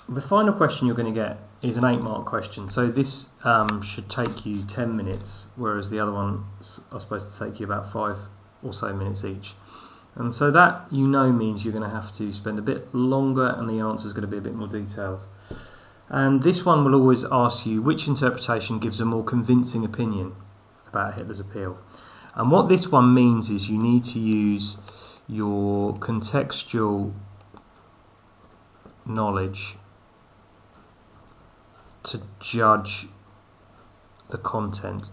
The final question you're going to get is an 8-mark question. So this should take you 10 minutes, whereas the other ones are supposed to take you about 5 or so minutes each. And so that, means you're going to have to spend a bit longer and the answer is going to be a bit more detailed. And this one will always ask you which interpretation gives a more convincing opinion about Hitler's appeal. And what this one means is you need to use your contextual knowledge to judge the content.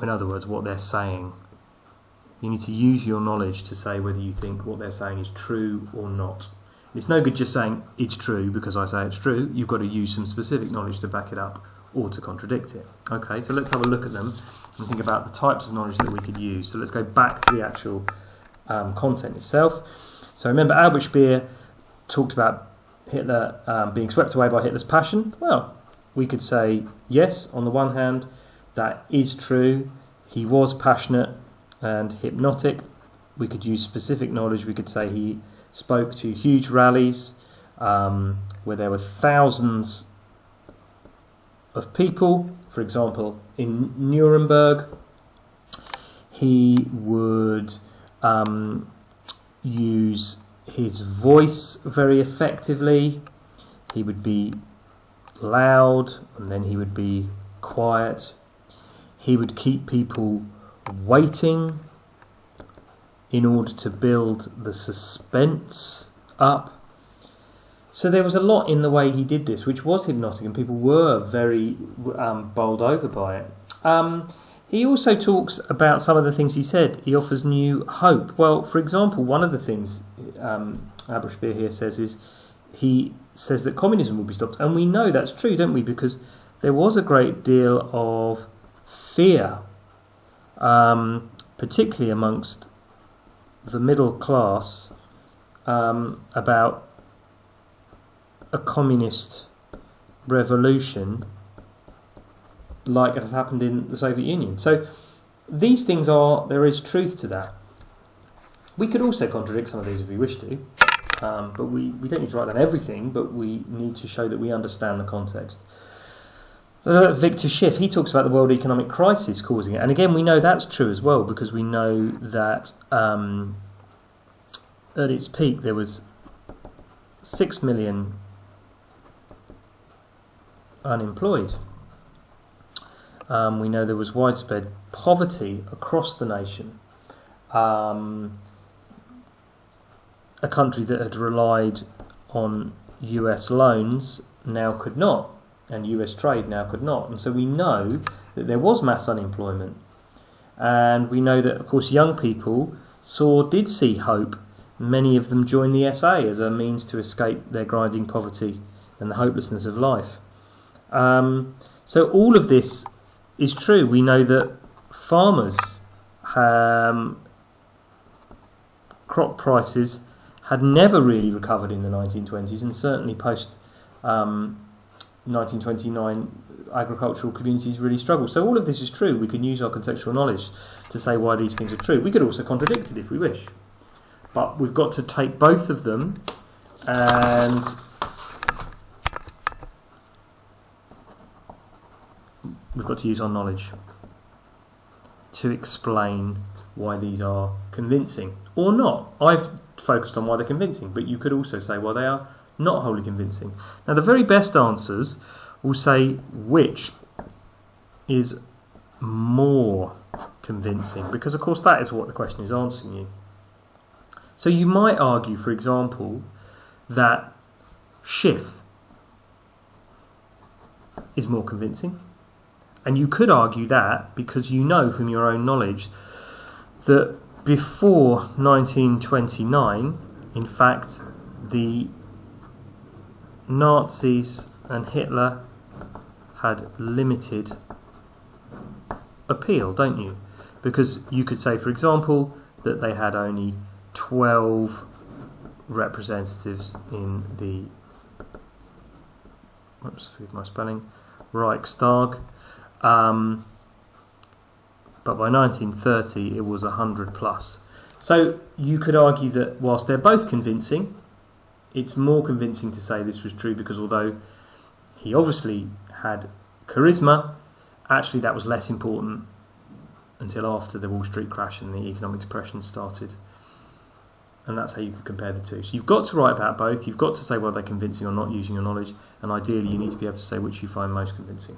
In other words, what they're saying. You need to use your knowledge to say whether you think what they're saying is true or not. It's no good just saying it's true because I say it's true. You've got to use some specific knowledge to back it up or to contradict it. Okay, so let's have a look at them and think about the types of knowledge that we could use. So let's go back to the actual content itself. So remember, Albert Speer talked about Hitler being swept away by Hitler's passion. Well, we could say yes, on the one hand, that is true. He was passionate and hypnotic. We could use specific knowledge. We could say he spoke to huge rallies where there were thousands of people. For example, in Nuremberg, he would use his voice very effectively. He would be loud and then he would be quiet. He would keep people waiting in order to build the suspense up. So there was a lot in the way he did this which was hypnotic and people were very bowled over by it. He also talks about some of the things he said. He offers new hope. Well, for example, one of the things Albert Speer here says is he says that communism will be stopped. And we know that's true, don't we? Because there was a great deal of fear, particularly amongst the middle class, about a communist revolution like it had happened in the Soviet Union. So these things there is truth to that. We could also contradict some of these if we wish to, but we don't need to write down everything, but we need to show that we understand the context. Victor Schiff, he talks about the world economic crisis causing it, and again we know that's true as well, because we know that at its peak there was 6 million unemployed. We know there was widespread poverty across the nation. A country that had relied on US loans now could not, and US trade now could not. And so we know that there was mass unemployment. And we know that, of course, young people did see hope. Many of them joined the SA as a means to escape their grinding poverty and the hopelessness of life. So all of this is true. We know that farmers, crop prices had never really recovered in the 1920s, and certainly post 1929 agricultural communities really struggled. So all of this is true. We can use our contextual knowledge to say why these things are true. We could also contradict it if we wish, but we've got to take both of them and we've got to use our knowledge to explain why these are convincing or not. I've focused on why they're convincing, but you could also say why they are not wholly convincing. Now, the very best answers will say which is more convincing, because of course that is what the question is answering you. So you might argue, for example, that Schiff is more convincing. And you could argue that because you know from your own knowledge that before 1929, in fact, the Nazis and Hitler had limited appeal, don't you? Because you could say, for example, that they had only 12 representatives in the forgive my spelling, Reichstag. But by 1930 it was 100 plus. So you could argue that whilst they're both convincing, it's more convincing to say this was true because although he obviously had charisma, actually that was less important until after the Wall Street crash and the economic depression started. And that's how you could compare the two. So you've got to write about both. You've got to say whether they're convincing or not using your knowledge, and ideally you need to be able to say which you find most convincing.